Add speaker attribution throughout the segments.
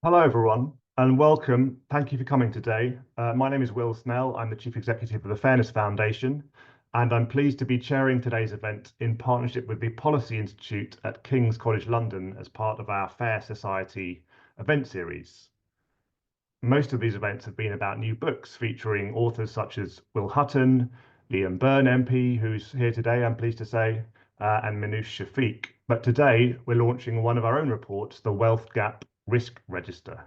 Speaker 1: Hello, everyone, and welcome. Thank you for coming today. My name is Will Snell. I'm the Chief Executive of the Fairness Foundation, and I'm pleased to be chairing today's event in partnership with the Policy Institute at King's College London as part of our Fair Society event series. Most of these events have been about new books featuring authors such as Will Hutton, Byrne MP, who's here today, I'm pleased to say, and Minouche Shafiq. But today we're launching one of our own reports, the Wealth Gap Risk Register.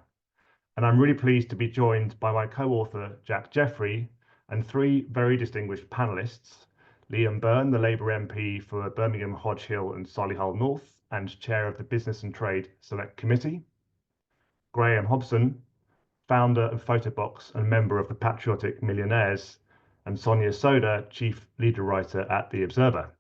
Speaker 1: And I'm really pleased to be joined by my co-author, Jack Jeffrey, and three very distinguished panelists, Byrne, the Labour MP for Birmingham, Hodge Hill and Solihull North, and Chair of the Business and Trade Select Committee, Hobson, founder of Photobox and member of the Patriotic Millionaires, and Sonia, Sodha, chief leader writer at The Observer.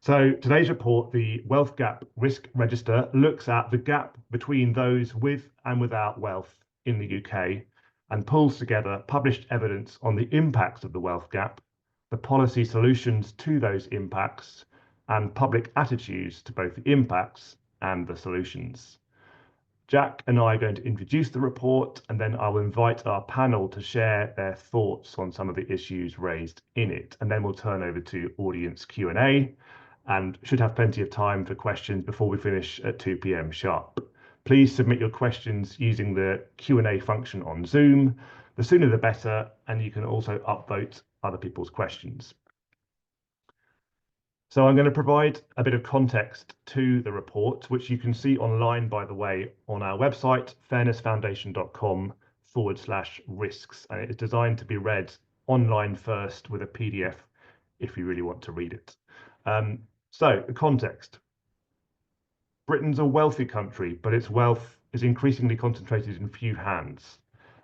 Speaker 1: So today's report, the Wealth Gap Risk Register, looks at the gap between those with and without wealth in the UK and pulls together published evidence on the impacts of the wealth gap, the policy solutions to those impacts, and public attitudes to both the impacts and the solutions. Jack and I are going to introduce the report, and then I'll invite our panel to share their thoughts on some of the issues raised in it. And then we'll turn over to audience Q&A and should have plenty of time for questions before we finish at 2 p.m. sharp. Please submit your questions using the Q&A function on Zoom. The sooner the better, and you can also upvote other people's questions. So I'm going to provide a bit of context to the report, which you can see online, by the way, on our website, fairnessfoundation.com/risks. And it is designed to be read online first with a PDF if you really want to read it. So the context. Britain's a wealthy country, but its wealth is increasingly concentrated in few hands.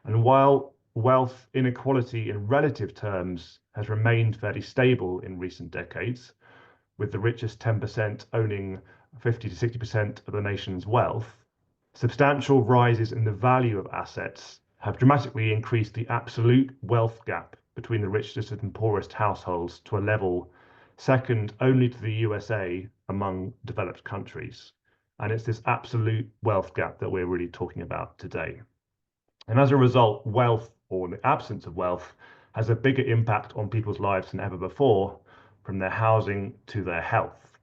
Speaker 1: And while wealth inequality in relative terms has remained fairly stable in recent decades, with the richest 10% owning 50 to 60% of the nation's wealth, substantial rises in the value of assets have dramatically increased the absolute wealth gap between the richest and poorest households to a level second only to the USA among developed countries. And it's this absolute wealth gap that we're really talking about today. And as a result, wealth, or the absence of wealth, has a bigger impact on people's lives than ever before, from their housing to their health.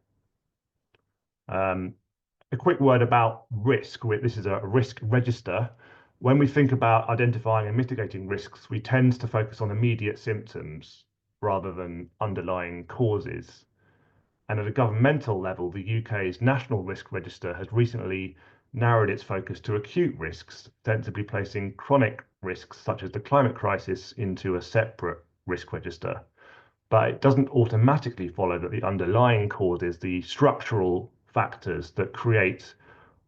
Speaker 1: A quick word about risk. This is a risk register. When we think about identifying and mitigating risks, we tend to focus on immediate symptoms rather than underlying causes. And at a governmental level, the UK's National Risk Register has recently narrowed its focus to acute risks, sensibly placing chronic risks such as the climate crisis into a separate risk register. But it doesn't automatically follow that the underlying causes, the structural factors that create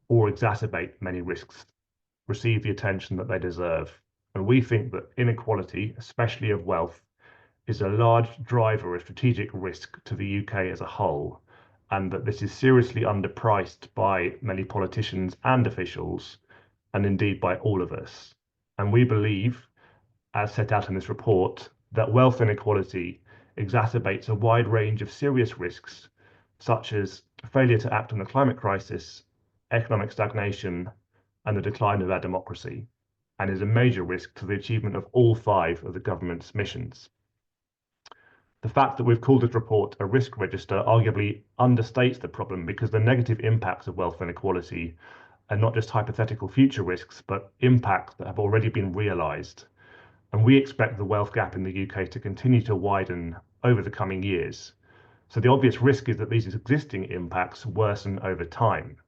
Speaker 1: or exacerbate many risks, receive the attention that they deserve. And we think that inequality, especially of wealth, is a large driver of strategic risk to the UK as a whole, and that this is seriously underpriced by many politicians and officials, and indeed by all of us. And we believe, as set out in this report, that wealth inequality exacerbates a wide range of serious risks, such as failure to act on the climate crisis, economic stagnation, and the decline of our democracy, and is a major risk to the achievement of all five of the government's missions. The fact that we've called this report a risk register arguably understates the problem, because the negative impacts of wealth inequality are not just hypothetical future risks, but impacts that have already been realised. And we expect the wealth gap in the UK to continue to widen over the coming years. So the obvious risk is that these existing impacts worsen over time.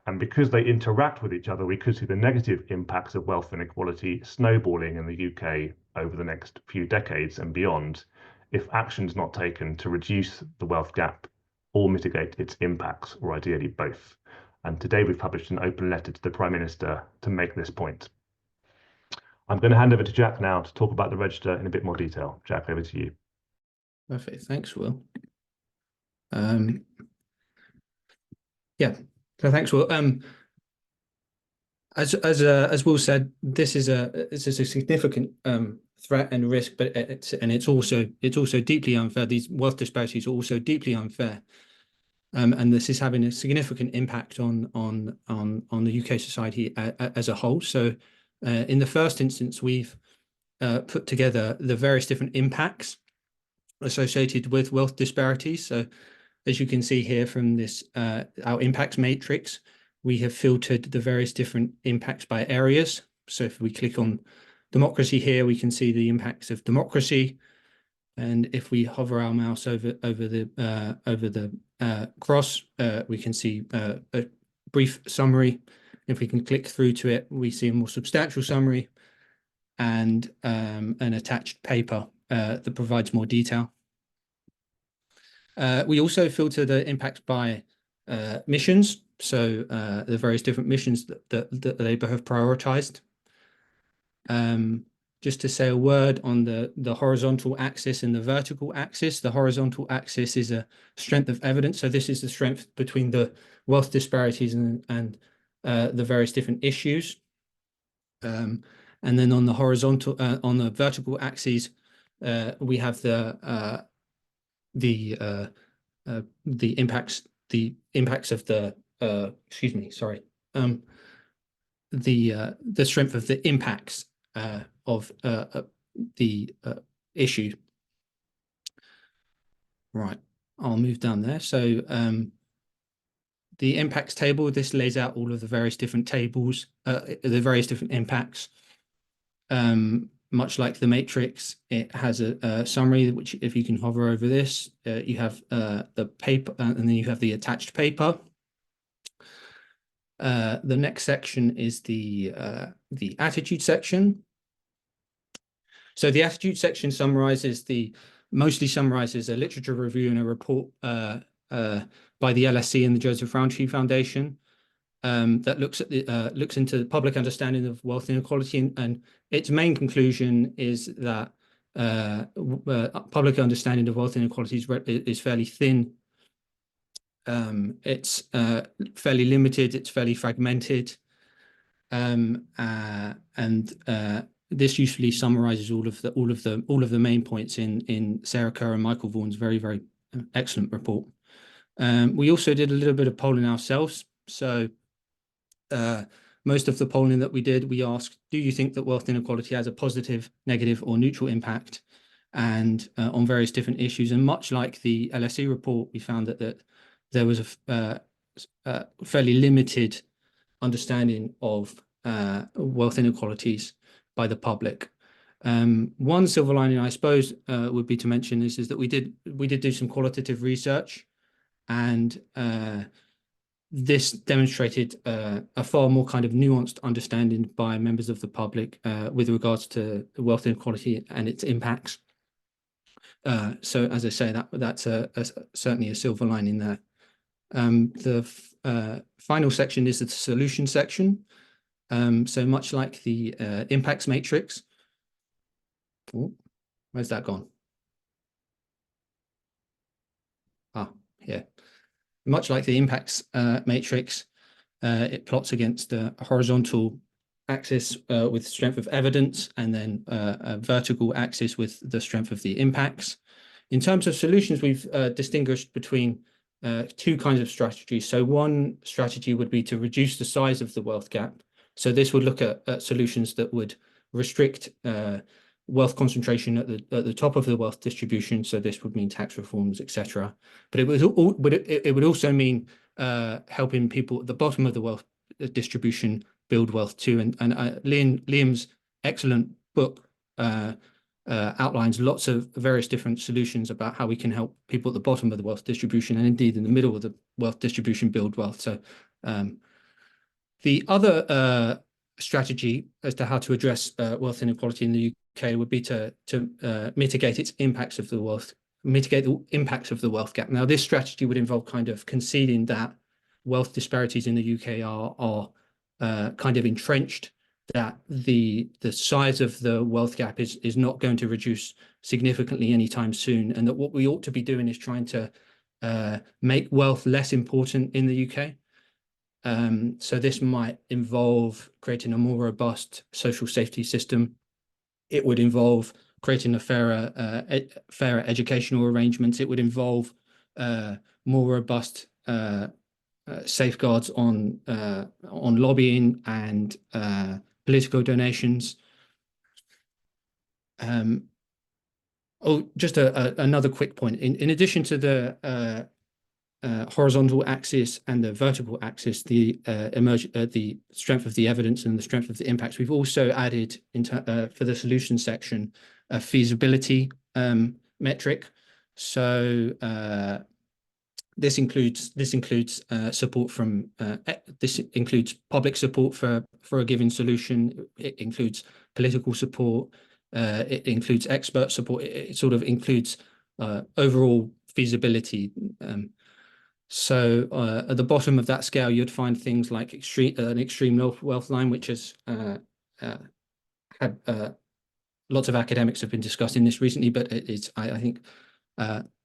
Speaker 1: And because they interact with each other, we could see the negative impacts of wealth inequality snowballing in the UK over the next few decades and beyond, if action's not taken to reduce the wealth gap or mitigate its impacts, or ideally both. And today we've published an open letter to the Prime Minister to make this point. I'm going to hand over to Jack now to talk about the register in a bit more detail. Jack, over to you.
Speaker 2: Perfect. Thanks, Will. Yeah, so thanks, Will. As Will said, this is a significant threat and risk, but it's also deeply unfair. These wealth disparities are also deeply unfair. And this is having a significant impact on the UK society as a whole. So in the first instance, we've put together the various different impacts associated with wealth disparities. So as you can see here from this our impacts matrix, we have filtered the various different impacts by areas. So if we click on democracy here, we can see the impacts of democracy. And if we hover our mouse over the cross, we can see a brief summary. If we can click through to it, we see a more substantial summary and an attached paper that provides more detail. We also filter the impacts by missions, so the various different missions that Labour have prioritised. Just to say a word on the horizontal axis and the vertical axis. The horizontal axis is a strength of evidence. So this is the strength between the wealth disparities and the various different issues. And then on the horizontal, on the vertical axis, we have the impacts of the the strength of the impacts of the issue. Right, I'll move down there. So the impacts table, this lays out all of the various different tables, the various different impacts. Much like the matrix, it has a summary, which if you can hover over this, you have the paper, and then you have the attached paper. The next section is the attitude section. So the attitude section mostly summarizes a literature review and a report by the LSE and the Joseph Rowntree Foundation that looks into the public understanding of wealth inequality, and its main conclusion is that public understanding of wealth inequality is fairly thin. It's fairly limited. It's fairly fragmented, and this usually summarizes all of the main points in Sarah Kerr and Michael Vaughan's very excellent report. We also did a little bit of polling ourselves. So most of the polling that we did, we asked, do you think that wealth inequality has a positive, negative, or neutral impact and on various different issues? And much like the LSE report, we found that there was a fairly limited understanding of wealth inequalities by the public. One silver lining, I suppose, would be to mention is that we did do some qualitative research, and this demonstrated a far more kind of nuanced understanding by members of the public with regards to wealth inequality and its impacts. So, as I say, that's certainly a silver lining there. The final section is the solution section. So much like the impacts matrix. Oh, where's that gone? Ah, here. Much like the impacts matrix, it plots against the horizontal axis with strength of evidence, and then a vertical axis with the strength of the impacts. In terms of solutions, we've distinguished between two kinds of strategies. So one strategy would be to reduce the size of the wealth gap. So this would look at solutions that would restrict wealth concentration at the top of the wealth distribution. So this would mean tax reforms, etc. But it would also mean helping people at the bottom of the wealth distribution build wealth too. And Liam's excellent book outlines lots of various different solutions about how we can help people at the bottom of the wealth distribution, and indeed in the middle of the wealth distribution, build wealth. So the other strategy as to how to address wealth inequality in the UK would be to mitigate the impacts of the wealth gap. Now, this strategy would involve kind of conceding that wealth disparities in the UK are kind of entrenched, that the size of the wealth gap is not going to reduce significantly anytime soon, and that what we ought to be doing is trying to make wealth less important in the UK. So this might involve creating a more robust social safety system. It would involve creating a fairer educational arrangements. It would involve more robust safeguards on lobbying and political donations. Just another quick point. In addition to the horizontal axis and the vertical axis, the strength of the evidence and the strength of the impacts, we've also added for the solution section a feasibility metric. So this includes support from this includes public support for a given solution. It includes political support. It includes expert support. It sort of includes overall feasibility. So at the bottom of that scale, you'd find things like an extreme wealth line, which has had lots of academics have been discussing this recently, but it's I think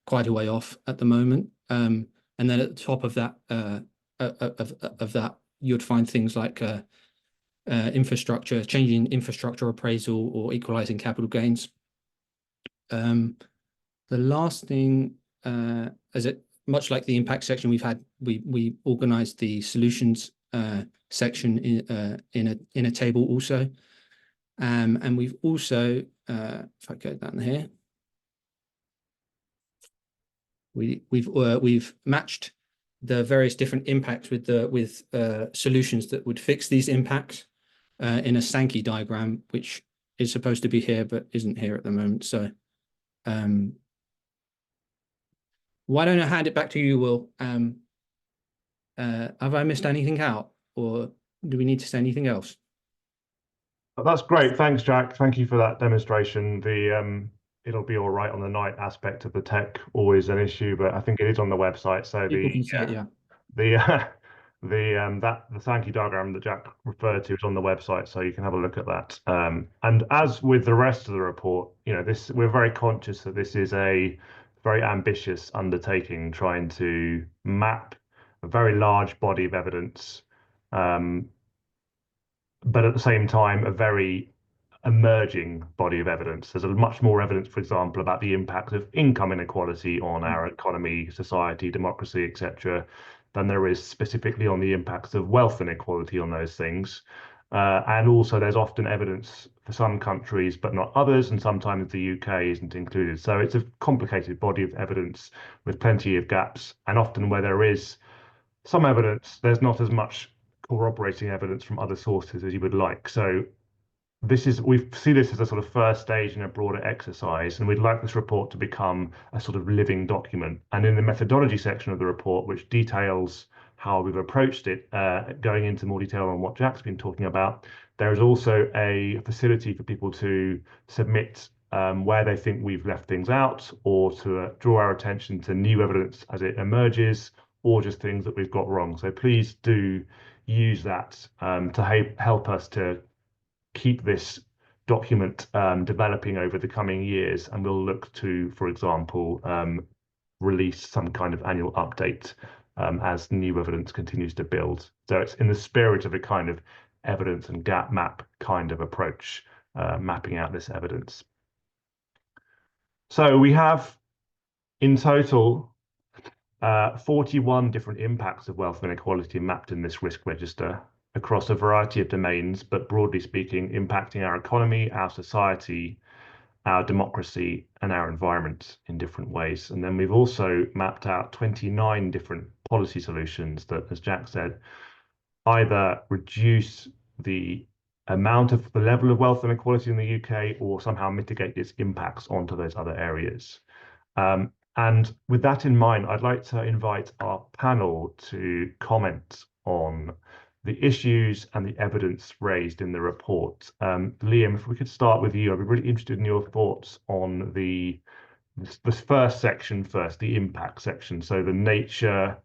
Speaker 2: quite a way off at the moment. And then at the top of that you'd find things like infrastructure, changing infrastructure appraisal or equalizing capital gains. The last thing, much like the impact section we organized the solutions section in a table also, and we've also if I go down here, we've matched the various different impacts with solutions that would fix these impacts in a Sankey diagram, which is supposed to be here but isn't here at the moment. So why don't I hand it back to you, Will? Have I missed anything out, or do we need to say anything else?
Speaker 1: That's great. Thanks, Jack. Thank you for that demonstration. It'll be all right on the night aspect of the tech, always an issue, but I think it is on the website. So
Speaker 2: People can see it, yeah.
Speaker 1: The Sankey diagram that Jack referred to is on the website, so you can have a look at that. And as with the rest of the report, we're very conscious that this is a very ambitious undertaking, trying to map a very large body of evidence, but at the same time, a very emerging body of evidence. There's much more evidence, for example, about the impact of income inequality on our economy, society, democracy, etc., than there is specifically on the impacts of wealth inequality on those things. And also there's often evidence for some countries, but not others, and sometimes the UK isn't included. So it's a complicated body of evidence with plenty of gaps, and often where there is some evidence, there's not as much corroborating evidence from other sources as you would like. So we see this as a sort of first stage in a broader exercise, and we'd like this report to become a sort of living document. And in the methodology section of the report, which details how we've approached it, going into more detail on what Jack's been talking about, there is also a facility for people to submit where they think we've left things out, or to draw our attention to new evidence as it emerges, or just things that we've got wrong. So please do use that to help us to keep this document developing over the coming years, and we'll look to, for example, release some kind of annual update as new evidence continues to build. So it's in the spirit of a kind of evidence and gap map kind of approach, mapping out this evidence. So we have in total 41 different impacts of wealth inequality mapped in this risk register across a variety of domains, but broadly speaking, impacting our economy, our society, our democracy, and our environment in different ways. And then we've also mapped out 29 different policy solutions that, as Jack said, either reduce the level of wealth inequality in the UK, or somehow mitigate its impacts onto those other areas. And with that in mind, I'd like to invite our panel to comment on the issues and the evidence raised in the report. Liam, if we could start with you, I'd be really interested in your thoughts on this first section first, the impact section. So the nature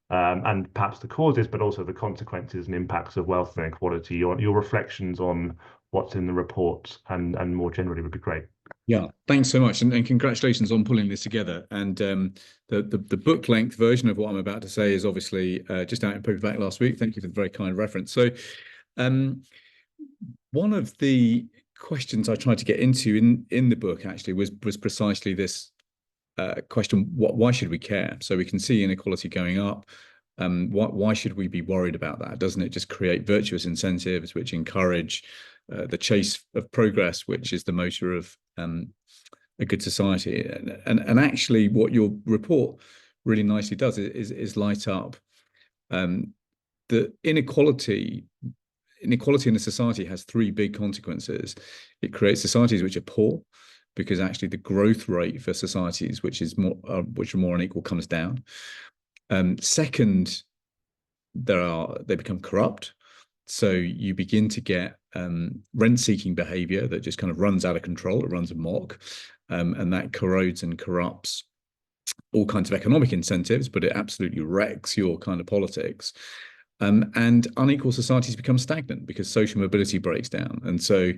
Speaker 1: and perhaps the causes, but also the consequences and impacts of wealth inequality. Your reflections on what's in the report and more generally would be great.
Speaker 3: Yeah, thanks so much, and congratulations on pulling this together. And the book length version of what I'm about to say is obviously just out in paperback last week. Thank you for the very kind reference. So one of the questions I tried to get into in the book actually was precisely this question, why should we care? So we can see inequality going up. Why should we be worried about that? Doesn't it just create virtuous incentives which encourage the chase of progress, which is the motor of a good society? And actually, what your report really nicely does is light up the inequality in a society has three big consequences. It creates societies which are poor, because actually the growth rate for societies which are more unequal comes down. Second, they become corrupt. So you begin to get rent-seeking behavior that just kind of runs out of control. It runs amok, and that corrodes and corrupts all kinds of economic incentives, but it absolutely wrecks your kind of politics. And unequal societies become stagnant because social mobility breaks down. And so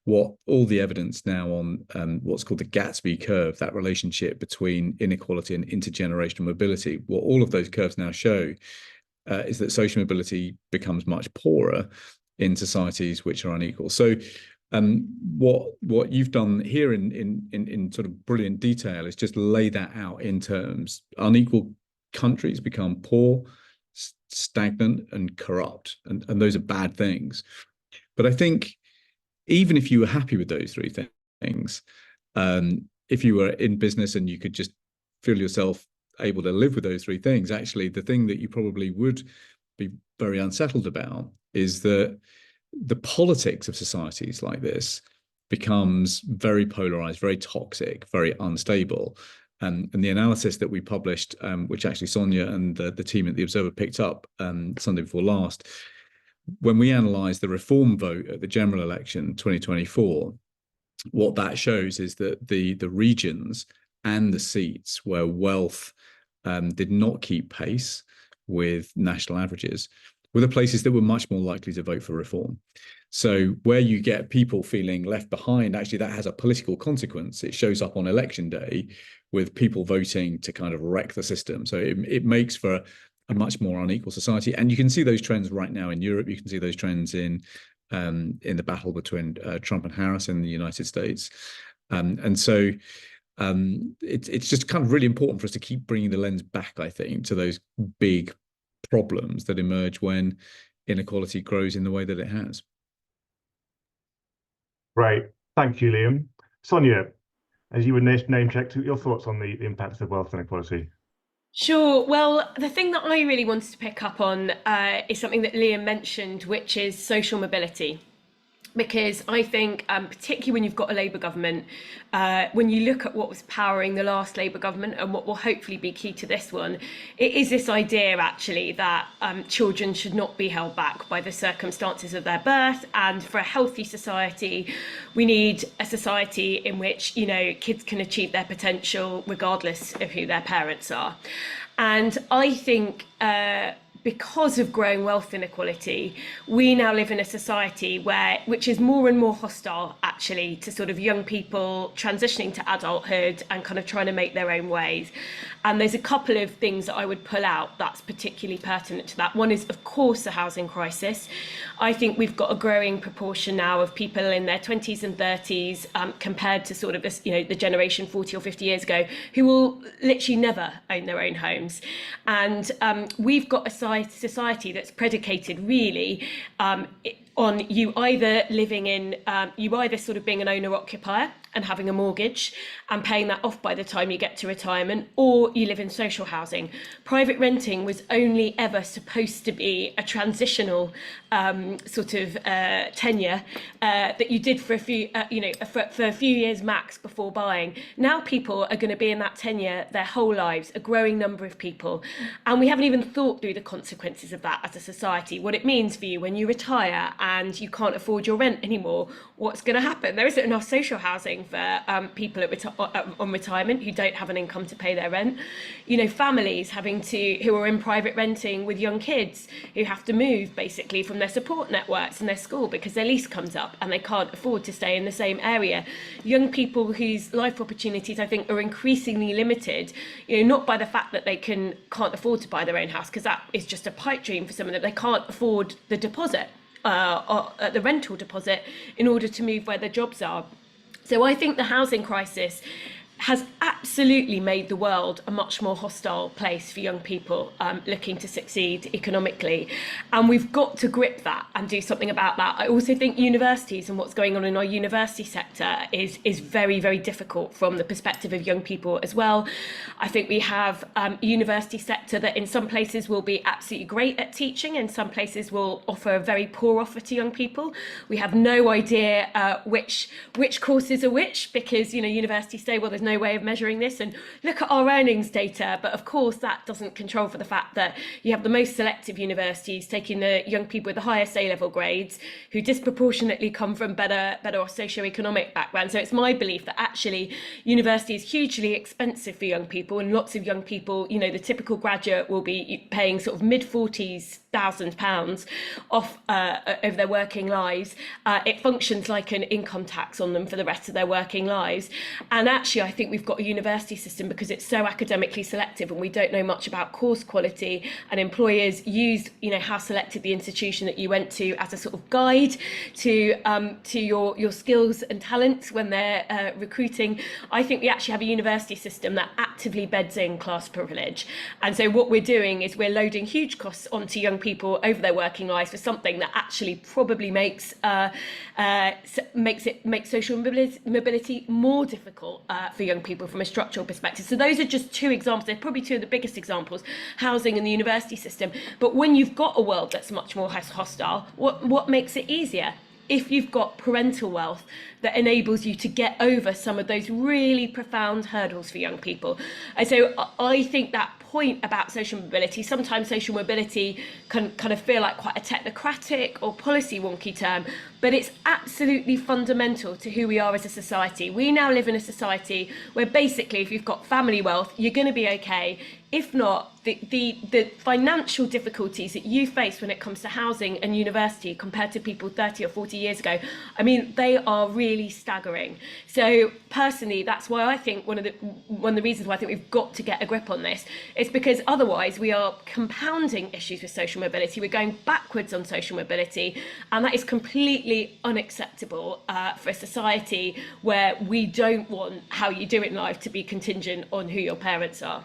Speaker 3: what all the evidence now on what's called the Gatsby curve, that relationship between inequality and intergenerational mobility, what all of those curves now show is that social mobility becomes much poorer in societies which are unequal. So what you've done here in sort of brilliant detail is just lay that out in terms. Unequal countries become poor, stagnant, and corrupt, and those are bad things. But I think even if you were happy with those three things, if you were in business and you could just feel yourself able to live with those three things, actually the thing that you probably would be very unsettled about is that the politics of societies like this becomes very polarized, very toxic, very unstable. And the analysis that we published, which actually Sonia and the team at the Observer picked up Sunday before last, when we analysed the reform vote at the general election 2024, what that shows is that the regions and the seats where wealth did not keep pace with national averages were the places that were much more likely to vote for reform. So where you get people feeling left behind, actually that has a political consequence. It shows up on election day with people voting to kind of wreck the system. So it makes for a much more unequal society. And you can see those trends right now in Europe. You can see those trends in the battle between Trump and Harris in the United States. And so it's just kind of really important for us to keep bringing the lens back, I think, to those big problems that emerge when inequality grows in the way that it has.
Speaker 1: Great. Thank you, Liam. Sonia, as you were name checked, your thoughts on the impacts of wealth inequality?
Speaker 4: Sure. Well, the thing that I really wanted to pick up on is something that Liam mentioned, which is social mobility. Because I think, particularly when you've got a Labour government, when you look at what was powering the last Labour government and what will hopefully be key to this one, it is this idea actually that children should not be held back by the circumstances of their birth. And for a healthy society, we need a society in which, you know, kids can achieve their potential regardless of who their parents are. And I think because of growing wealth inequality, we now live in a society which is more and more hostile actually to sort of young people transitioning to adulthood and kind of trying to make their own ways. And there's a couple of things that I would pull out that's particularly pertinent to that. One is, of course, the housing crisis. I think we've got a growing proportion now of people in their 20s and 30s compared to sort of this, you know, the generation 40 or 50 years ago who will literally never own their own homes. And we've got a society that's predicated really on you either sort of being an owner-occupier and having a mortgage and paying that off by the time you get to retirement, or you live in social housing. Private renting was only ever supposed to be a transitional sort of tenure that you did for a few, for a few years max before buying. Now people are going to be in that tenure their whole lives, a growing number of people, and we haven't even thought through the consequences of that as a society. What it means for you when you retire and you can't afford your rent anymore, what's going to happen? There isn't enough social housing for people on retirement who don't have an income to pay their rent. You know, families who are in private renting with young kids who have to move basically from their support networks and their school because their lease comes up and they can't afford to stay in the same area. Young people whose life opportunities, I think, are increasingly limited, you know, not by the fact that they can't afford to buy their own house, because that is just a pipe dream for some of them. They can't afford the deposit, the rental deposit, in order to move where their jobs are. So I think the housing crisis has absolutely made the world a much more hostile place for young people looking to succeed economically. And we've got to grip that and do something about that. I also think universities and what's going on in our university sector is very, very difficult from the perspective of young people as well. I think we have a university sector that in some places will be absolutely great at teaching, and some places will offer a very poor offer to young people. We have no idea which courses are which, because universities say, well, there's no way of measuring this, and look at our earnings data. But of course that doesn't control for the fact that you have the most selective universities taking the young people with the highest A-level grades, who disproportionately come from better socioeconomic backgrounds. So it's my belief that actually university is hugely expensive for young people, and lots of young people, the typical graduate will be paying sort of mid-40s £1,000 off over their working lives. It functions like an income tax on them for the rest of their working lives. And actually, I think we've got a university system, because it's so academically selective and we don't know much about course quality, and employers use, how selected the institution that you went to as a sort of guide to your skills and talents when they're recruiting. I think we actually have a university system that actively beds in class privilege. And so what we're doing is we're loading huge costs onto young people over their working lives for something that actually probably makes social mobility more difficult for young people from a structural perspective. So those are just two examples. They're probably two of the biggest examples: housing and the university system. But when you've got a world that's much more hostile, what makes it easier? If you've got parental wealth that enables you to get over some of those really profound hurdles for young people. And so I think that point about social mobility, sometimes social mobility can kind of feel like quite a technocratic or policy wonky term, but it's absolutely fundamental to who we are as a society. We now live in a society where basically if you've got family wealth, you're going to be okay. If not, the financial difficulties that you face when it comes to housing and university compared to people 30 or 40 years ago, I mean, they are really staggering. So personally, that's why I think one of the reasons why I think we've got to get a grip on this is because otherwise we are compounding issues with social mobility. We're going backwards on social mobility, and that is completely unacceptable for a society where we don't want how you do it in life to be contingent on who your parents are.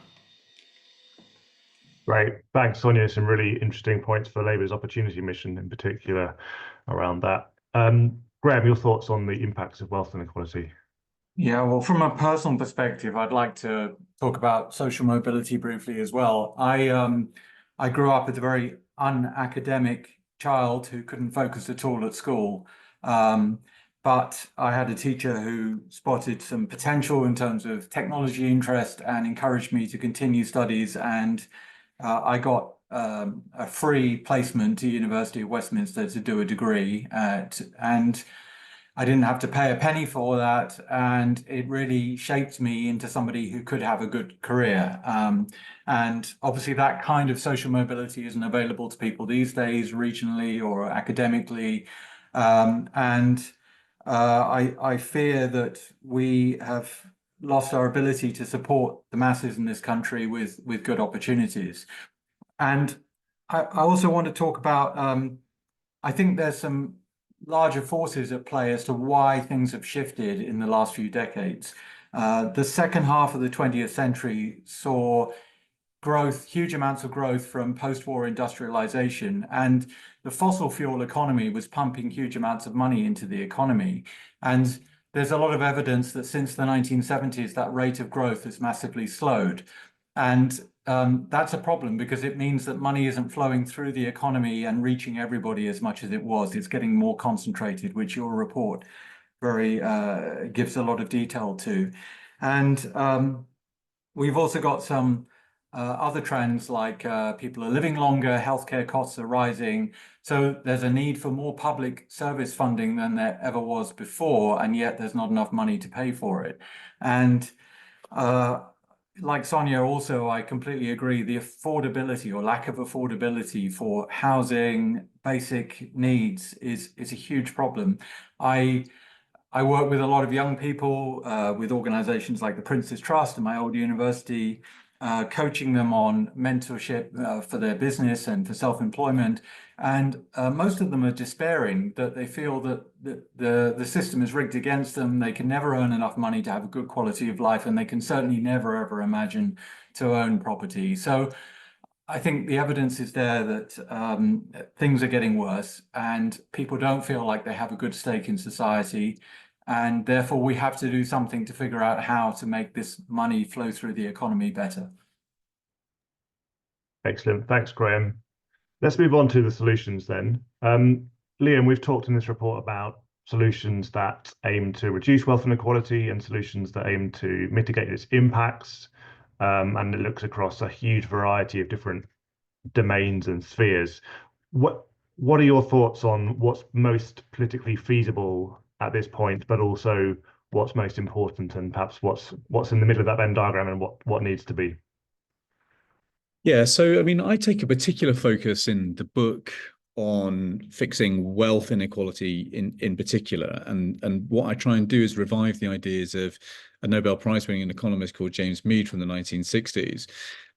Speaker 1: Great. Thanks, Sonia. Some really interesting points for Labour's opportunity mission in particular around that. Graham, your thoughts on the impacts of wealth inequality?
Speaker 5: Yeah, well, from a personal perspective, I'd like to talk about social mobility briefly as well. I grew up as a very unacademic child who couldn't focus at all at school. But I had a teacher who spotted some potential in terms of technology interest and encouraged me to continue studies. And I got a free placement to University of Westminster to do a degree and I didn't have to pay a penny for that, and it really shaped me into somebody who could have a good career. And obviously that kind of social mobility isn't available to people these days, regionally or academically. I fear that we have lost our ability to support the masses in this country with good opportunities. And I also want to talk about, I think there's some larger forces at play as to why things have shifted in the last few decades. The second half of the 20th century saw growth, huge amounts of growth from post-war industrialization, and the fossil fuel economy was pumping huge amounts of money into the economy. And there's a lot of evidence that since the 1970s, that rate of growth has massively slowed. And that's a problem because it means that money isn't flowing through the economy and reaching everybody as much as it was. It's getting more concentrated, which your report gives a lot of detail to. And we've also got some other trends like people are living longer, healthcare costs are rising. So there's a need for more public service funding than there ever was before, and yet there's not enough money to pay for it. And like Sonia, also, I completely agree. The affordability or lack of affordability for housing, basic needs is a huge problem. I work with a lot of young people with organizations like the Prince's Trust and my old university. coaching them on mentorship for their business and for self-employment. And most of them are despairing, that they feel that the system is rigged against them. They can never earn enough money to have a good quality of life, and they can certainly never, ever imagine to own property. So I think the evidence is there that things are getting worse and people don't feel like they have a good stake in society. And therefore, we have to do something to figure out how to make this money flow through the economy better.
Speaker 1: Excellent. Thanks, Graham. Let's move on to the solutions then. Liam, we've talked in this report about solutions that aim to reduce wealth inequality and solutions that aim to mitigate its impacts. And it looks across a huge variety of different domains and spheres. What are your thoughts on what's most politically feasible at this point, but also what's most important, and perhaps what's in the middle of that Venn diagram, and what needs to be?
Speaker 3: Yeah, so I mean, I take a particular focus in the book on fixing wealth inequality in particular, and what I try and do is revive the ideas of a Nobel Prize-winning economist called James Mead from the 1960s,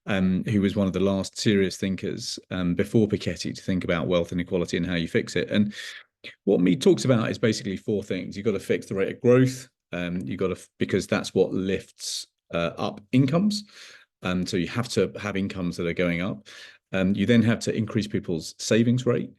Speaker 3: who was one of the last serious thinkers before Piketty to think about wealth inequality and how you fix it. And what Mead talks about is basically four things. You've got to fix the rate of growth. You've got to, because that's what lifts up incomes. So you have to have incomes that are going up. You then have to increase people's savings rate.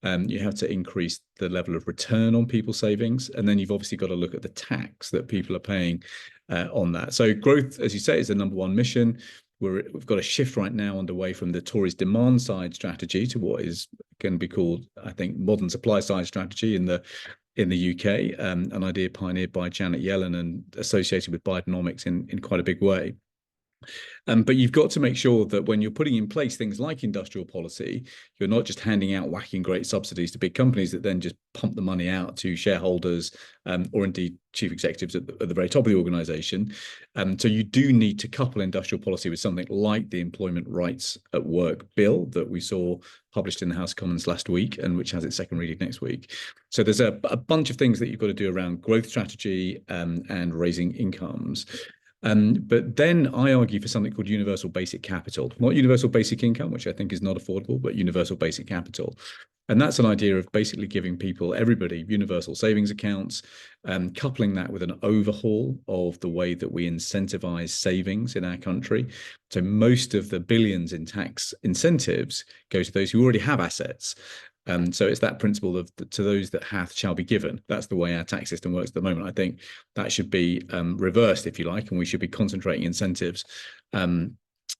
Speaker 3: You have to increase the level of return on people's savings. And then you've obviously got to look at the tax that people are paying on that. So growth, as you say, is the number one mission. We've got a shift right now underway from the Tories' demand side strategy to what is going to be called, I think, modern supply side strategy in the UK, an idea pioneered by Janet Yellen and associated with Bidenomics in quite a big way. But you've got to make sure that when you're putting in place things like industrial policy, you're not just handing out whacking great subsidies to big companies that then just pump the money out to shareholders or indeed chief executives at the very top of the organization. So you do need to couple industrial policy with something like the Employment Rights at Work bill that we saw published in the House of Commons last week, and which has its second reading next week. So there's a bunch of things that you've got to do around growth strategy and raising incomes. But then I argue for something called universal basic capital, not universal basic income, which I think is not affordable, but universal basic capital. And that's an idea of basically giving people, everybody, universal savings accounts, coupling that with an overhaul of the way that we incentivize savings in our country. So most of the billions in tax incentives go to those who already have assets. So it's that principle of to those that hath shall be given. That's the way our tax system works at the moment. I think that should be reversed, if you like, and we should be concentrating incentives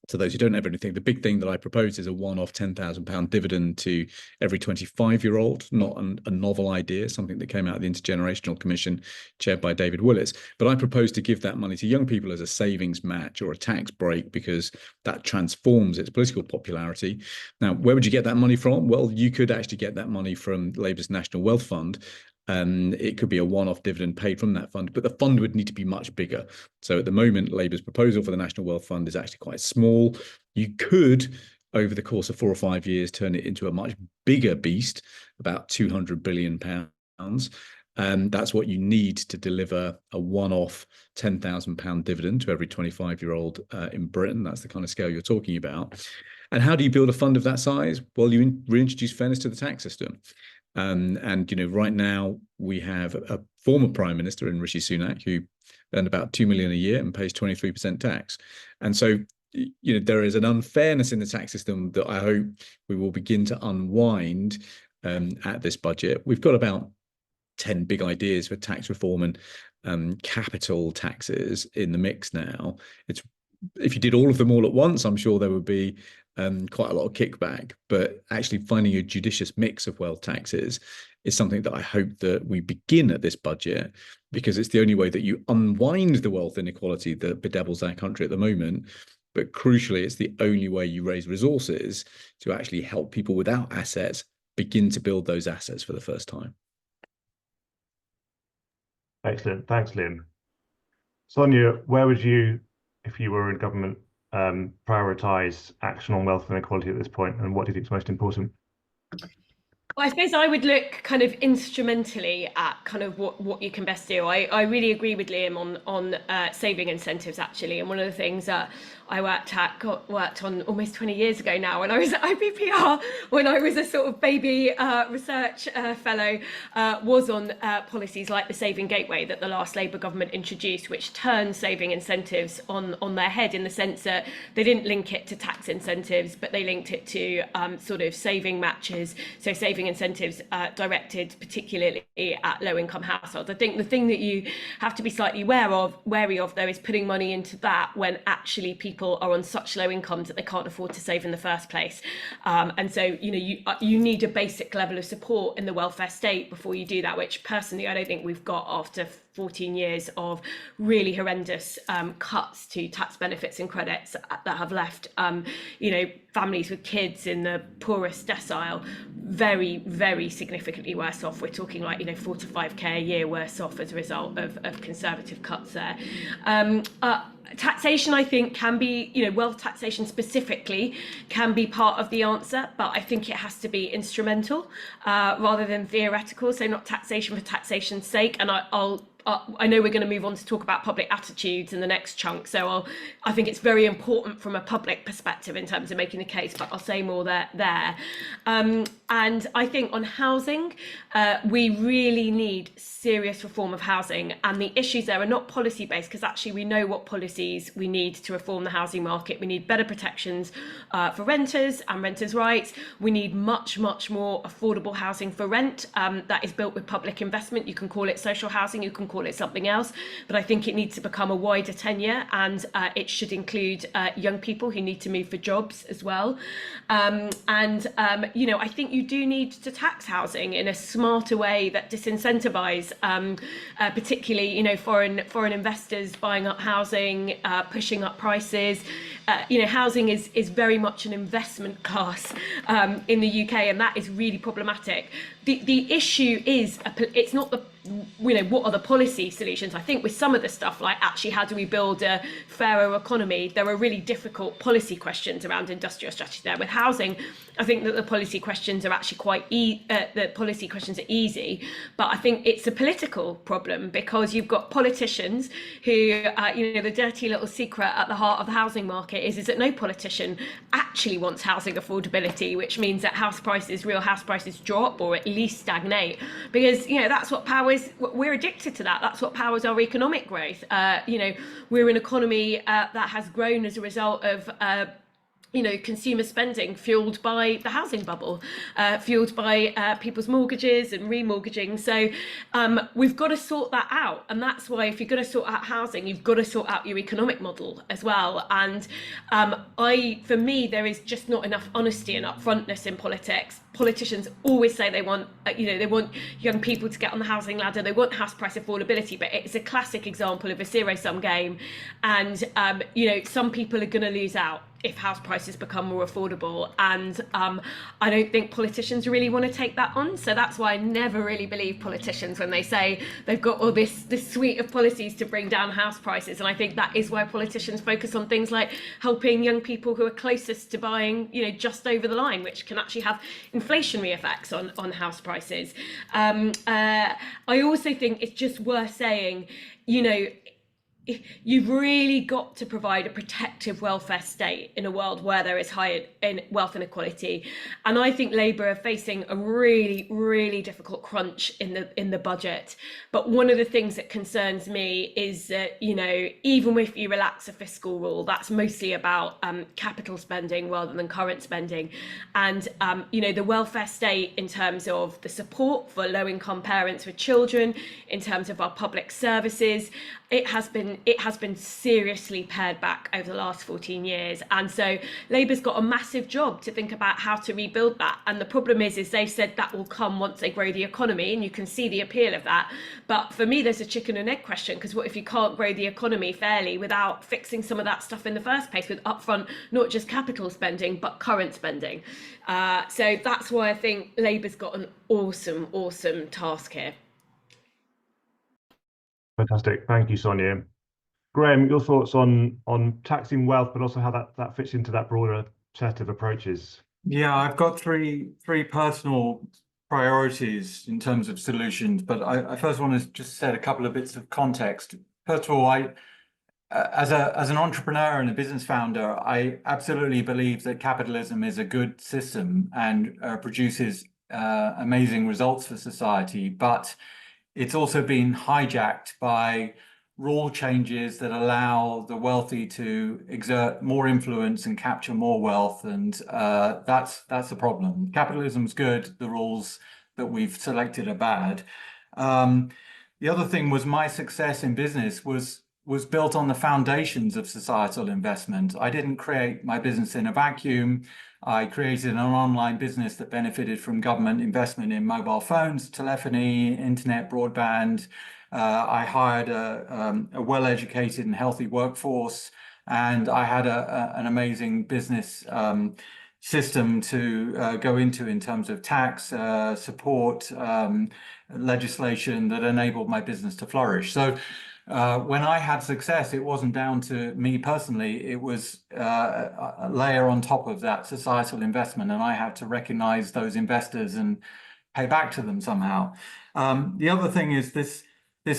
Speaker 3: to those who don't have anything. The big thing that I propose is a one-off £10,000 dividend to every 25-year-old, not a novel idea, something that came out of the Intergenerational Commission chaired by David Willis. But I propose to give that money to young people as a savings match or a tax break, because that transforms its political popularity. Now, where would you get that money from? Well, you could actually get that money from Labour's National Wealth Fund. It could be a one-off dividend paid from that fund, but the fund would need to be much bigger. So at the moment, Labour's proposal for the National Wealth Fund is actually quite small. You could, over the course of 4 or 5 years, turn it into a much bigger beast, about £200 billion. That's what you need to deliver a one-off £10,000 dividend to every 25-year-old in Britain. That's the kind of scale you're talking about. And how do you build a fund of that size? Well, you reintroduce fairness to the tax system. And, you know, right now we have a former prime minister in Rishi Sunak who earned about 2 million a year and pays 23% tax. And so, you know, there is an unfairness in the tax system that I hope we will begin to unwind at this budget. We've got about 10 big ideas for tax reform and capital taxes in the mix now. If you did all of them all at once, I'm sure there would be quite a lot of kickback, but actually finding a judicious mix of wealth taxes is something that I hope that we begin at this budget, because it's the only way that you unwind the wealth inequality that bedevils our country at the moment. But crucially, it's the only way you raise resources to actually help people without assets begin to build those assets for the first time.
Speaker 1: Excellent. Thanks, Liam. Sonia, where would you, if you were in government, prioritise action on wealth inequality at this point, and what do you think is most important?
Speaker 4: Well, I suppose I would look kind of instrumentally at kind of what you can best do. I really agree with Liam on saving incentives, actually. And one of the things that I worked on almost 20 years ago now, when I was at IPPR, when I was a sort of baby research fellow, was on policies like the Saving Gateway that the last Labour government introduced, which turned saving incentives on their head, in the sense that they didn't link it to tax incentives, but they linked it to sort of saving matches, so saving incentives directed particularly at low-income households. I think the thing that you have to be slightly wary of, though, is putting money into that when actually people are on such low incomes that they can't afford to save in the first place. And so, you need a basic level of support in the welfare state before you do that, which personally I don't think we've got after 14 years of really horrendous cuts to tax benefits and credits that have left families with kids in the poorest decile very, very significantly worse off. We're talking like 4 to 5k a year worse off as a result of conservative cuts there. Taxation, I think, can be, wealth taxation specifically can be part of the answer, but I think it has to be instrumental rather than theoretical. So not taxation for taxation's sake. And I know we're going to move on to talk about public attitudes in the next chunk, so I think it's very important from a public perspective in terms of making the case, but I'll say more there. And I think on housing, we really need serious reform of housing, and the issues there are not policy based, because actually we know what policies we need to reform the housing market. We need better protections for renters and renters' rights. We need much, much more affordable housing for rent that is built with public investment. You can call it social housing, you can call it something else, but I think it needs to become a wider tenure, and it should include young people who need to move for jobs as well. I think you do need to tax housing in a smarter way that disincentivize particularly foreign investors buying up housing, pushing up prices. Housing is very much an investment class in the UK, and that is really problematic. The issue is it's not the what are the policy solutions. I think with some of the stuff, like actually how do we build a fairer economy, there are really difficult policy questions around industrial strategy there. With housing, I think that the policy questions are actually easy, but I think it's a political problem, because you've got politicians who the dirty little secret at the heart of the housing market is that no politician actually wants housing affordability, which means that real house prices drop or at least stagnate, because that's what powers, we're addicted to that. That's what powers our economic growth. We're an economy that has grown as a result of consumer spending fueled by the housing bubble, fueled by people's mortgages and remortgaging. So we've got to sort that out. And that's why if you're going to sort out housing, you've got to sort out your economic model as well. And for me, there is just not enough honesty and upfrontness in politics. Politicians always say they want young people to get on the housing ladder, they want house price affordability, but it's a classic example of a zero-sum game. And some people are going to lose out if house prices become more affordable, and I don't think politicians really want to take that on. So that's why I never really believe politicians when they say they've got all this suite of policies to bring down house prices. And I think that is why politicians focus on things like helping young people who are closest to buying just over the line, which can actually have inflationary effects on house prices. I also think it's just worth saying, you've really got to provide a protective welfare state in a world where there is high wealth inequality. And I think Labour are facing a really, really difficult crunch in the budget. But one of the things that concerns me is that, even if you relax a fiscal rule, that's mostly about capital spending rather than current spending. And, the welfare state in terms of the support for low-income parents with children, in terms of our public services, it has been seriously pared back over the last 14 years. And so Labour's got a massive job to think about how to rebuild that. And the problem is they've said that will come once they grow the economy, and you can see the appeal of that. But for me, there's a chicken and egg question, because what if you can't grow the economy fairly without fixing some of that stuff in the first place with upfront, not just capital spending, but current spending? So that's why I think Labour's got an awesome, awesome task here.
Speaker 1: Fantastic. Thank you, Sonia. Graham, your thoughts on taxing wealth, but also how that fits into that broader set of approaches?
Speaker 5: Yeah, I've got three personal priorities in terms of solutions, but I first want to just set a couple of bits of context. First of all, as an entrepreneur and a business founder, I absolutely believe that capitalism is a good system and produces amazing results for society, but it's also been hijacked by rule changes that allow the wealthy to exert more influence and capture more wealth, and that's the problem. Capitalism's good, the rules that we've selected are bad. The other thing was my success in business was built on the foundations of societal investment. I didn't create my business in a vacuum. I created an online business that benefited from government investment in mobile phones, telephony, internet, broadband. I hired a well-educated and healthy workforce, and I had an amazing business system to go into in terms of tax support, legislation that enabled my business to flourish. So when I had success, it wasn't down to me personally. It was a layer on top of that societal investment, and I had to recognize those investors and pay back to them somehow. The other thing is this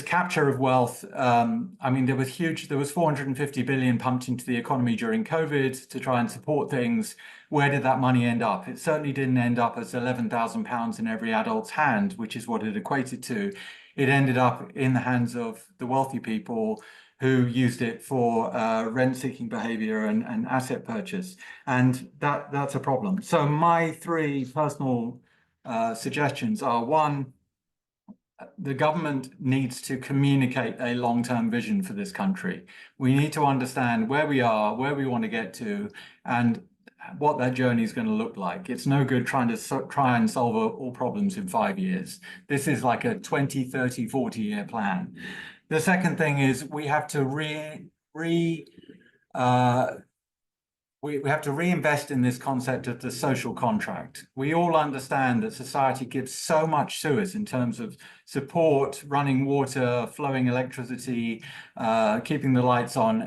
Speaker 5: capture of wealth. I mean, there was 450 billion pumped into the economy during COVID to try and support things. Where did that money end up? It certainly didn't end up as £11,000 in every adult's hand, which is what it equated to. It ended up in the hands of the wealthy people who used it for rent-seeking behavior and asset purchase. And that's a problem. So my three personal suggestions are: one, the government needs to communicate a long-term vision for this country. We need to understand where we are, where we want to get to, and what that journey is going to look like. It's no good trying to try and solve all problems in 5 years. This is like a 20, 30, 40-year plan. The second thing is we have to we have to reinvest in this concept of the social contract. We all understand that society gives so much to us in terms of support, running water, flowing electricity, keeping the lights on,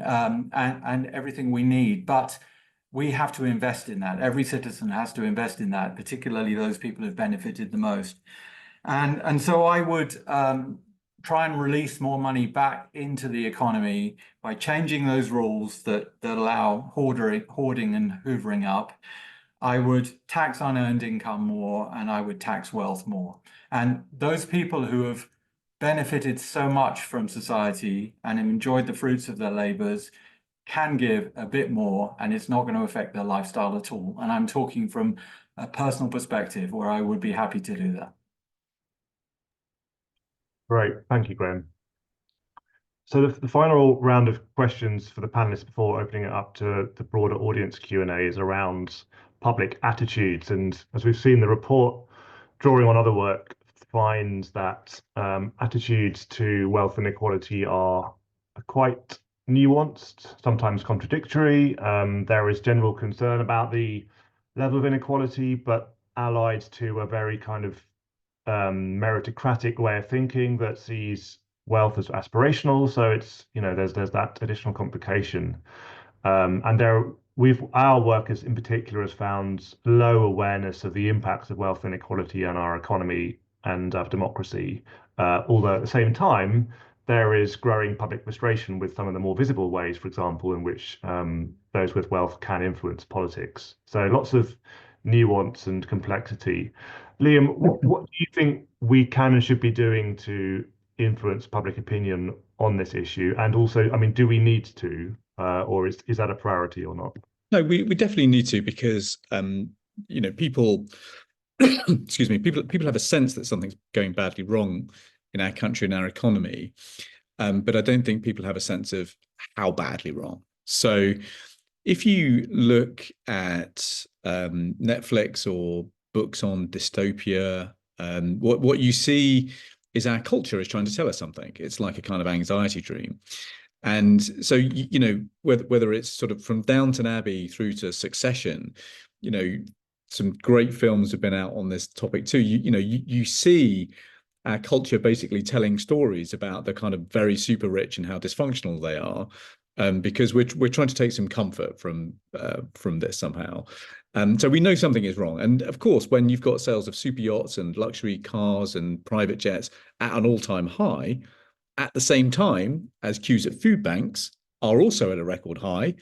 Speaker 5: and everything we need. But we have to invest in that. Every citizen has to invest in that, particularly those people who've benefited the most. And so I would try and release more money back into the economy by changing those rules that allow hoarding and hoovering up. I would tax unearned income more, and I would tax wealth more. And those people who have benefited so much from society and have enjoyed the fruits of their labors can give a bit more, and it's not going to affect their lifestyle at all. And I'm talking from a personal perspective where I would be happy to do that.
Speaker 1: Great, thank you, Graham. So the final round of questions for the panelists before opening it up to the broader audience Q&A is around public attitudes. And as we've seen, the report, drawing on other work, finds that attitudes to wealth inequality are quite nuanced, sometimes contradictory. There is general concern about the level of inequality, but allied to a very kind of meritocratic way of thinking that sees wealth as aspirational. So it's, there's that additional complication. And our work in particular has found low awareness of the impacts of wealth inequality on our economy and of democracy. Although at the same time, there is growing public frustration with some of the more visible ways, for example, in which those with wealth can influence politics. So lots of nuance and complexity. Liam, what do you think we can and should be doing to influence public opinion on this issue? And also, I mean, do we need to, or is that a priority or not?
Speaker 3: No, we definitely need to, because people excuse me, people have a sense that something's going badly wrong in our country and our economy, but I don't think people have a sense of how badly wrong. So if you look at Netflix or books on dystopia, what you see is our culture is trying to tell us something. It's like a kind of anxiety dream. And so, whether it's sort of from Downton Abbey through to Succession, some great films have been out on this topic too. You see our culture basically telling stories about the kind of very super rich and how dysfunctional they are, because we're trying to take some comfort from this somehow. So we know something is wrong. And of course, when you've got sales of super yachts and luxury cars and private jets at an all-time high, at the same time as queues at food banks are also at a record high.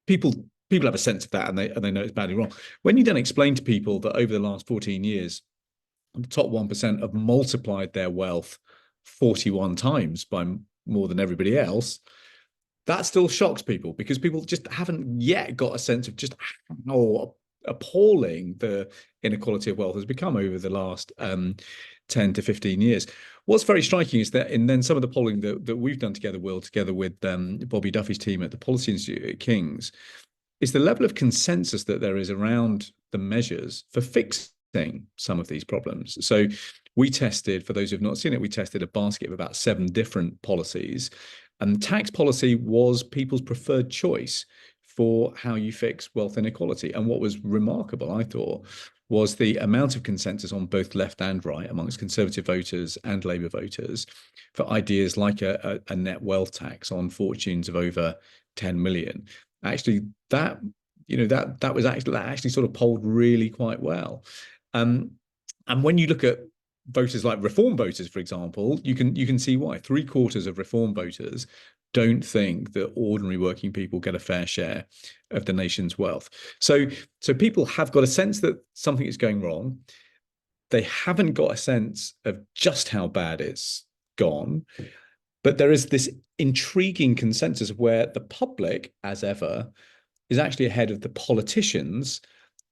Speaker 3: People have a sense of that, and they know it's badly wrong. When you then explain to people that over the last 14 years, the top 1% have multiplied their wealth 41 times by more than everybody else, that still shocks people, because people just haven't yet got a sense of just how appalling the inequality of wealth has become over the last 10 to 15 years. What's very striking is that in then some of the polling that we've done together, Will, together with Bobby Duffy's team at the Policy Institute at King's, is the level of consensus that there is around the measures for fixing some of these problems. So we tested, for those who've not seen it, we tested a basket of about 7 different policies, and tax policy was people's preferred choice for how you fix wealth inequality. And what was remarkable, I thought, was the amount of consensus on both left and right amongst Conservative voters and Labour voters for ideas like a net wealth tax on fortunes of over 10 million. Actually, that actually sort of polled really quite well. And when you look at voters like reform voters, for example, you can see why. 3/4 of reform voters don't think that ordinary working people get a fair share of the nation's wealth. So people have got a sense that something is going wrong. They haven't got a sense of just how bad it's gone. But there is this intriguing consensus where the public, as ever, is actually ahead of the politicians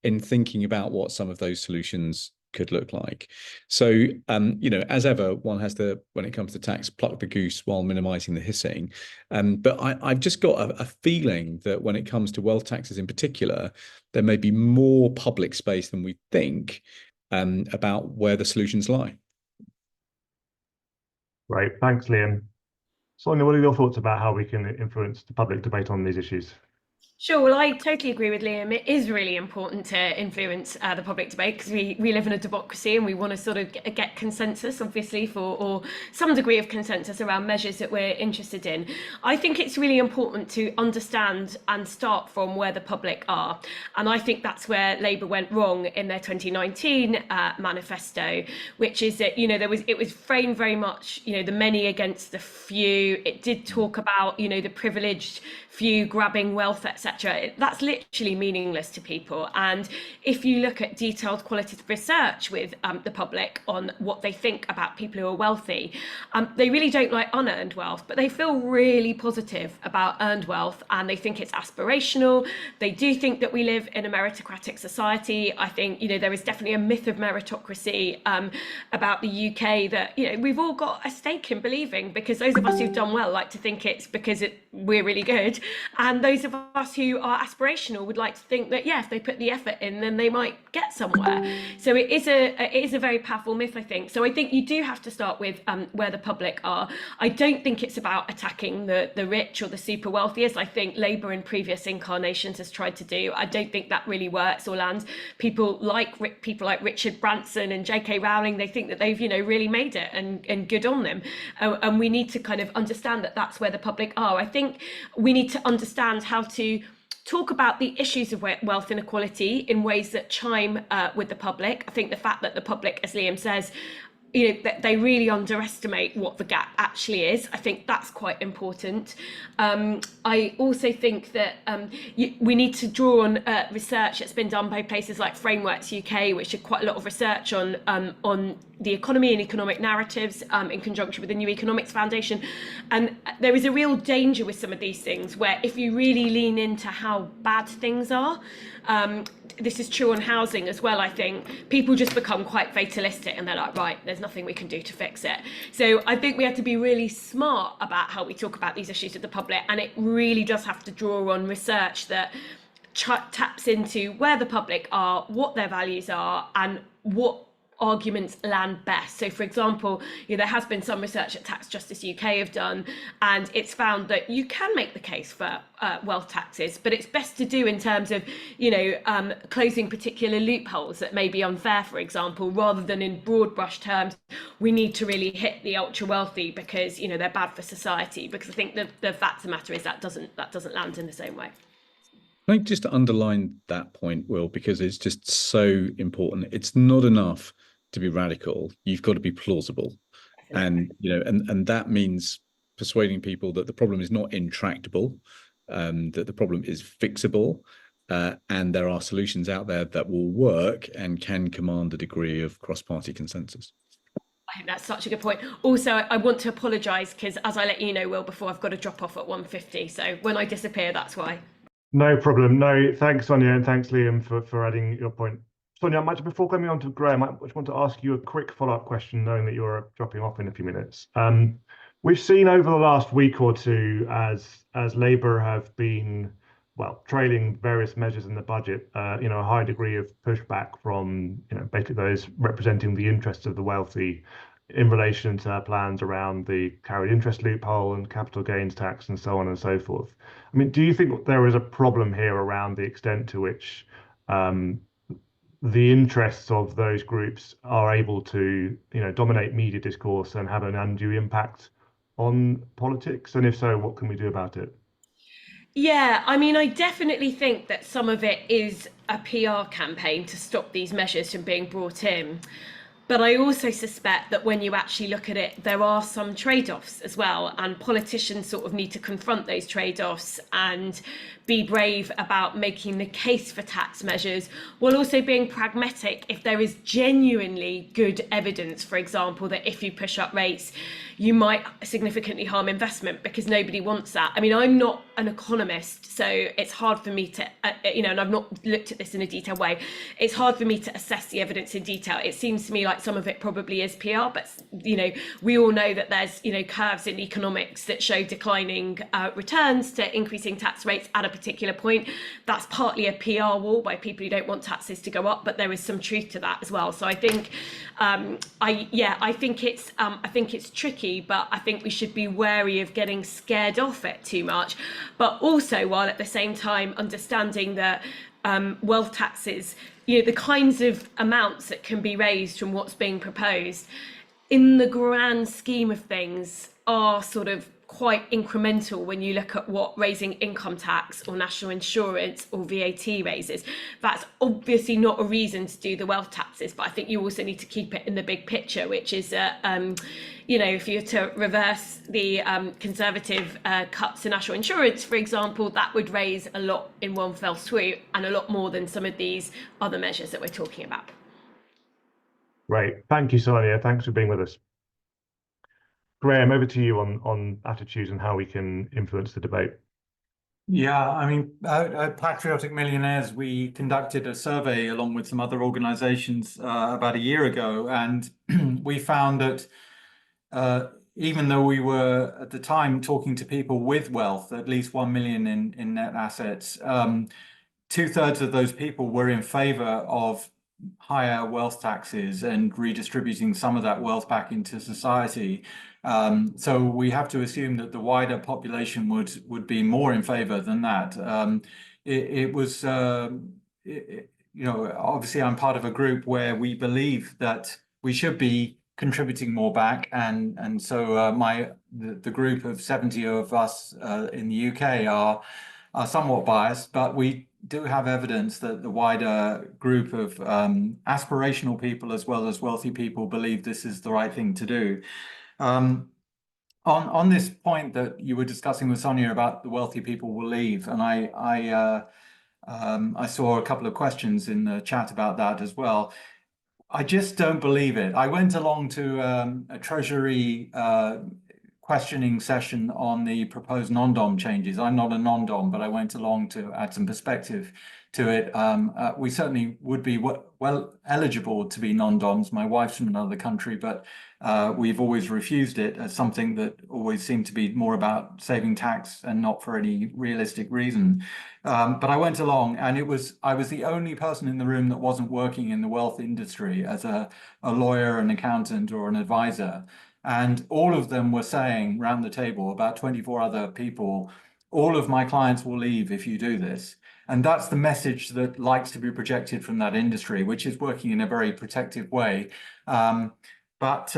Speaker 3: in thinking about what some of those solutions could look like. So, as ever, one has to, when it comes to tax, pluck the goose while minimizing the hissing. But I've just got a feeling that when it comes to wealth taxes in particular, there may be more public space than we think about where the solutions lie.
Speaker 1: Right, thanks, Liam. Sonia, what are your thoughts about how we can influence the public debate on these issues?
Speaker 4: Sure, well, I totally agree with Liam. It is really important to influence the public debate, because we live in a democracy and we want to sort of get consensus, obviously, or some degree of consensus around measures that we're interested in. I think it's really important to understand and start from where the public are. And I think that's where Labour went wrong in their 2019 manifesto, which is that, it was framed very much, the many against the few. It did talk about, the privileged few grabbing wealth, etc. That's literally meaningless to people. And if you look at detailed qualitative research with the public on what they think about people who are wealthy, they really don't like unearned wealth, but they feel really positive about earned wealth, and they think it's aspirational. They do think that we live in a meritocratic society. I think, there is definitely a myth of meritocracy about the UK that, we've all got a stake in believing, because those of us who've done well like to think it's because we're really good. And those of us who are aspirational would like to think that, if they put the effort in, then they might get somewhere. So it is a very powerful myth, I think. So I think you do have to start with where the public are. I don't think it's about attacking the rich or the super wealthy, as I think Labour in previous incarnations has tried to do. I don't think that really works or lands. People like Richard Branson and J.K. Rowling, they think that they've, really made it, and good on them. And we need to kind of understand that that's where the public are. I think we need to understand how to talk about the issues of wealth inequality in ways that chime with the public. I think the fact that the public, as Liam says, that they really underestimate what the gap actually is, I think that's quite important. I also think that we need to draw on research that's been done by places like Frameworks UK, which did quite a lot of research on the economy and economic narratives in conjunction with the New Economics Foundation. And there is a real danger with some of these things where if you really lean into how bad things are, this is true on housing as well, I think, people just become quite fatalistic and they're like, right, there's nothing we can do to fix it. So I think we have to be really smart about how we talk about these issues with the public, and it really does have to draw on research that taps into where the public are, what their values are, and what arguments land best. So for example, there has been some research that Tax Justice UK have done, and it's found that you can make the case for wealth taxes, but it's best to do in terms of closing particular loopholes that may be unfair, for example, rather than in broad brush terms, we need to really hit the ultra wealthy because they're bad for society. Because I think the fact of the matter is that doesn't land in the same way.
Speaker 3: I think just to underline that point, Will, because it's just so important. It's not enough to be radical. You've got to be plausible. And and that means persuading people that the problem is not intractable, that the problem is fixable, and there are solutions out there that will work and can command a degree of cross-party consensus.
Speaker 4: I think that's such a good point. Also, I want to apologise because, as I let you know, Will, before, I've got to drop off at 1:50. So when I disappear, that's why.
Speaker 1: No problem. No, thanks, Sonia, and thanks, Liam, for adding your point. Sonia, before coming on to Graham, I just want to ask you a quick follow-up question, knowing that you're dropping off in a few minutes. We've seen over the last week or two, as Labour have been, well, trailing various measures in the budget, a high degree of pushback from, basically those representing the interests of the wealthy in relation to plans around the carried interest loophole and capital gains tax and so on and so forth. I mean, do you think there is a problem here around the extent to which the interests of those groups are able to, dominate media discourse and have an undue impact on politics? And if so, what can we do about it?
Speaker 4: Yeah, I mean, I definitely think that some of it is a PR campaign to stop these measures from being brought in. But I also suspect that when you actually look at it, there are some trade-offs as well, and politicians sort of need to confront those trade-offs and be brave about making the case for tax measures, while also being pragmatic if there is genuinely good evidence, for example, that if you push up rates, you might significantly harm investment, because nobody wants that. I mean, I'm not an economist, so it's hard for me to, and I've not looked at this in a detailed way. It's hard for me to assess the evidence in detail. It seems to me like some of it probably is PR, but, we all know that there's, curves in economics that show declining returns to increasing tax rates at a particular point. That's partly a PR war by people who don't want taxes to go up, but there is some truth to that as well. So I think, I think it's tricky, but I think we should be wary of getting scared off it too much. But also, while at the same time understanding that wealth taxes, the kinds of amounts that can be raised from what's being proposed, in the grand scheme of things, are sort of quite incremental when you look at what raising income tax or national insurance or VAT raises. That's obviously not a reason to do the wealth taxes, but I think you also need to keep it in the big picture, which is if you were to reverse the Conservative cuts to national insurance, for example, that would raise a lot in one fell swoop, and a lot more than some of these other measures that we're talking about.
Speaker 1: Great. Thank you, Sonia. Thanks for being with us. Graham, over to you on attitudes and how we can influence the debate.
Speaker 5: Yeah, I mean, at Patriotic Millionaires, we conducted a survey along with some other organizations about a year ago, and we found that even though we were at the time talking to people with wealth, at least 1 million in net assets, 2/3 of those people were in favor of higher wealth taxes and redistributing some of that wealth back into society. So we have to assume that the wider population would be more in favor than that. Obviously I'm part of a group where we believe that we should be contributing more back, and so the group of 70 of us in the UK are somewhat biased, but we do have evidence that the wider group of aspirational people as well as wealthy people believe this is the right thing to do. On this point that you were discussing with Sonia about the wealthy people will leave, and I saw a couple of questions in the chat about that as well. I just don't believe it. I went along to a Treasury questioning session on the proposed non-dom changes. I'm not a non-dom, but I went along to add some perspective to it. We certainly would be well eligible to be non-doms. My wife's from another country, but we've always refused it as something that always seemed to be more about saving tax and not for any realistic reason. But I went along, and I was the only person in the room that wasn't working in the wealth industry as a lawyer, an accountant, or an advisor. And all of them were saying round the table, about 24 other people, all of my clients will leave if you do this. And that's the message that likes to be projected from that industry, which is working in a very protective way. But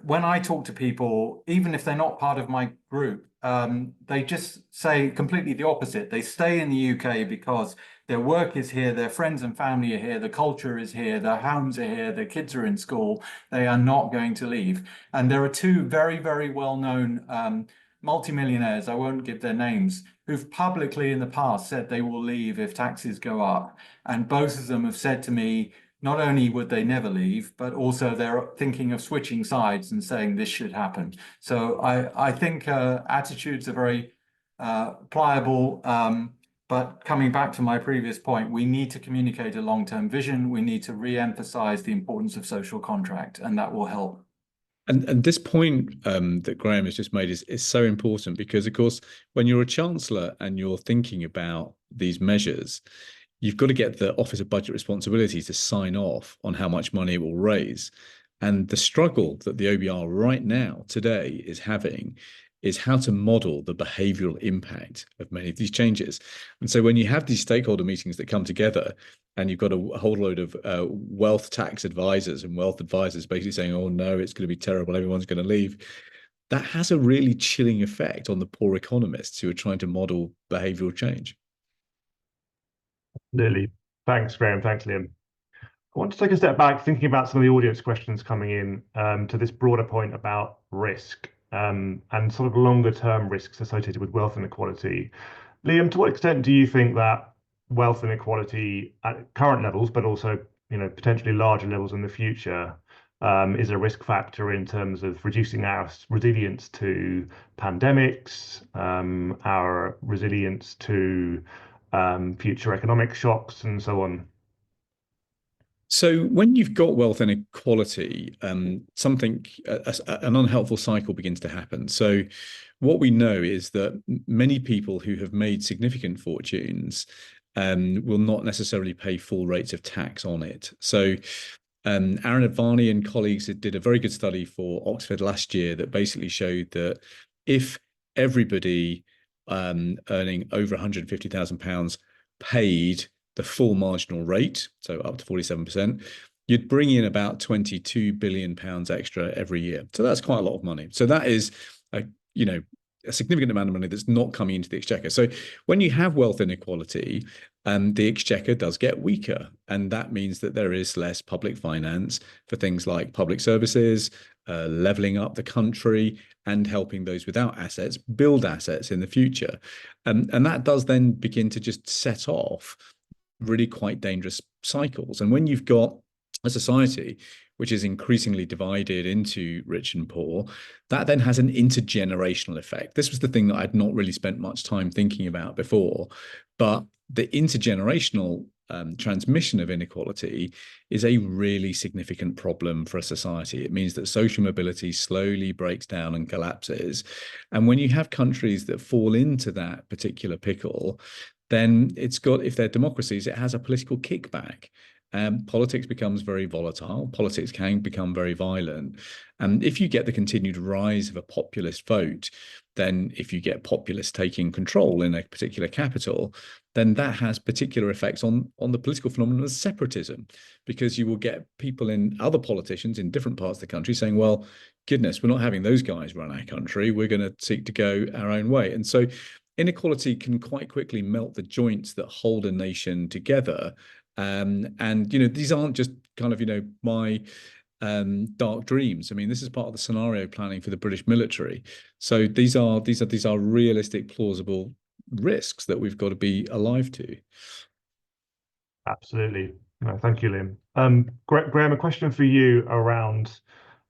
Speaker 5: when I talk to people, even if they're not part of my group, they just say completely the opposite. They stay in the UK because their work is here, their friends and family are here, the culture is here, their homes are here, their kids are in school. They are not going to leave. And there are two very, very well-known multimillionaires, I won't give their names, who've publicly in the past said they will leave if taxes go up. And both of them have said to me, not only would they never leave, but also they're thinking of switching sides and saying this should happen. So I think attitudes are very pliable. But coming back to my previous point, we need to communicate a long-term vision. We need to re-emphasize the importance of social contract, and that will help.
Speaker 3: And this point that Graham has just made is so important because, of course, when you're a chancellor and you're thinking about these measures, you've got to get the Office of Budget Responsibility to sign off on how much money it will raise. And the struggle that the OBR right now, today, is having is how to model the behavioral impact of many of these changes. And so when you have these stakeholder meetings that come together and you've got a whole load of wealth tax advisors and wealth advisors basically saying, oh no, it's going to be terrible, everyone's going to leave, that has a really chilling effect on the poor economists who are trying to model behavioral change.
Speaker 1: Absolutely. Thanks, Graham. Thanks, Liam. I want to take a step back, thinking about some of the audience questions coming in to this broader point about risk and sort of longer term risks associated with wealth inequality. Liam, to what extent do you think that wealth inequality at current levels, but also potentially larger levels in the future, is a risk factor in terms of reducing our resilience to pandemics, our resilience to future economic shocks, and so on?
Speaker 3: So when you've got wealth inequality, an unhelpful cycle begins to happen. So what we know is that many people who have made significant fortunes will not necessarily pay full rates of tax on it. So Aaron Advani and colleagues did a very good study for Oxford last year that basically showed that if everybody earning over £150,000 paid the full marginal rate, so up to 47%, you'd bring in about £22 billion extra every year. So that's quite a lot of money. So that is a significant amount of money that's not coming into the exchequer. So when you have wealth inequality, the exchequer does get weaker. And that means that there is less public finance for things like public services, levelling up the country, and helping those without assets build assets in the future. And that does then begin to just set off really quite dangerous cycles. And when you've got a society which is increasingly divided into rich and poor, that then has an intergenerational effect. This was the thing that I'd not really spent much time thinking about before, but the intergenerational transmission of inequality is a really significant problem for a society. It means that social mobility slowly breaks down and collapses. And when you have countries that fall into that particular pickle, then it's got, if they're democracies, it has a political kickback. Politics becomes very volatile. Politics can become very violent. And if you get the continued rise of a populist vote, then if you get populists taking control in a particular capital, then that has particular effects on the political phenomenon of separatism, because you will get people in other politicians in different parts of the country saying, well, goodness, we're not having those guys run our country. We're going to seek to go our own way. And so inequality can quite quickly melt the joints that hold a nation together. And these aren't just kind of my dark dreams. I mean, this is part of the scenario planning for the British military. So these are realistic, plausible risks that we've got to be alive to.
Speaker 1: Absolutely. No, thank you, Liam. Graham, a question for you around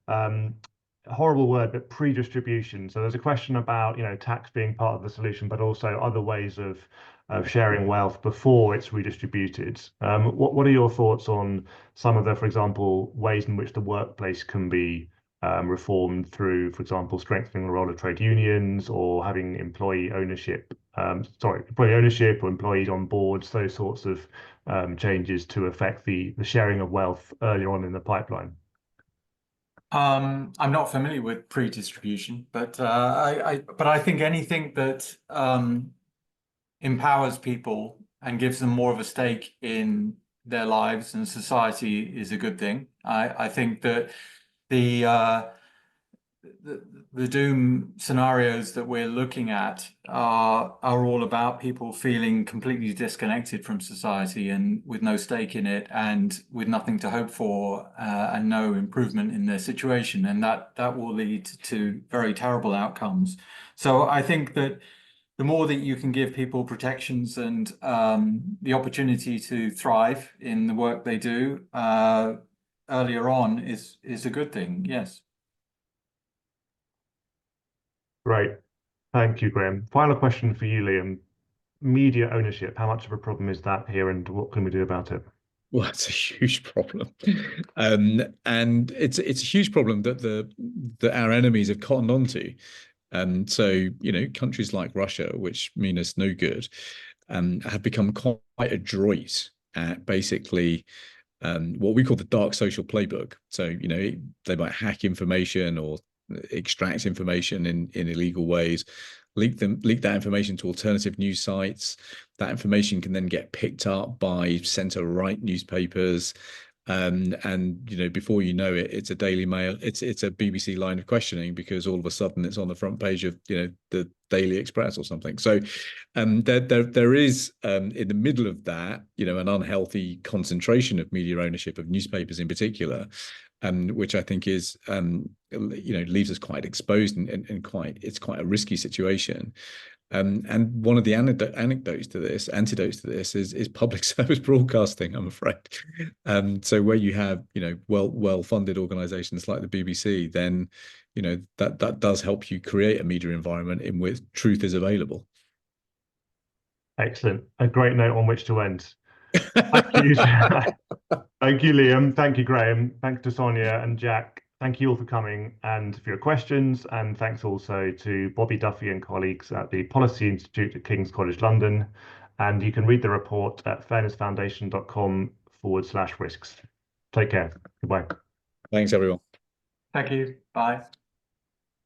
Speaker 1: a horrible word, but pre-distribution. So there's a question about tax being part of the solution, but also other ways of sharing wealth before it's redistributed. What are your thoughts on some of the, for example, ways in which the workplace can be reformed through, for example, strengthening the role of trade unions or having employee ownership or employees on boards, those sorts of changes to affect the sharing of wealth earlier on in the pipeline?
Speaker 5: I'm not familiar with pre-distribution, but I think anything that empowers people and gives them more of a stake in their lives and society is a good thing. I think that the doom scenarios that we're looking at are all about people feeling completely disconnected from society and with no stake in it and with nothing to hope for and no improvement in their situation, and that will lead to very terrible outcomes. So I think that the more that you can give people protections and the opportunity to thrive in the work they do earlier on is a good thing. Yes.
Speaker 1: Great. Thank you, Graham. Final question for you, Liam. Media ownership, how much of a problem is that here and what can we do about it?
Speaker 3: Well, it's a huge problem, and it's a huge problem that our enemies have cottoned onto. So countries like Russia, which mean us no good, have become quite adroit at basically what we call the dark social playbook. So they might hack information or extract information in illegal ways, leak that information to alternative news sites. That information can then get picked up by centre-right newspapers, and before you know it, it's a Daily Mail, it's a BBC line of questioning, because all of a sudden it's on the front page of the Daily Express or something. So there is in the middle of that an unhealthy concentration of media ownership of newspapers in particular, which I think is leaves us quite exposed and it's quite a risky situation. And one of the antidotes to this is public service broadcasting, I'm afraid. So where you have well-funded organisations like the BBC, then that does help you create a media environment in which truth is available.
Speaker 1: Excellent. A great note on which to end. Thank you. Thank you, Liam. Thank you, Graham. Thanks to Sonia and Jack. Thank you all for coming and for your questions. And thanks also to Bobby Duffy and colleagues at the Policy Institute at King's College London. And you can read the report at fairnessfoundation.com/risks. Take care. Goodbye.
Speaker 3: Thanks, everyone.
Speaker 5: Thank you. Bye.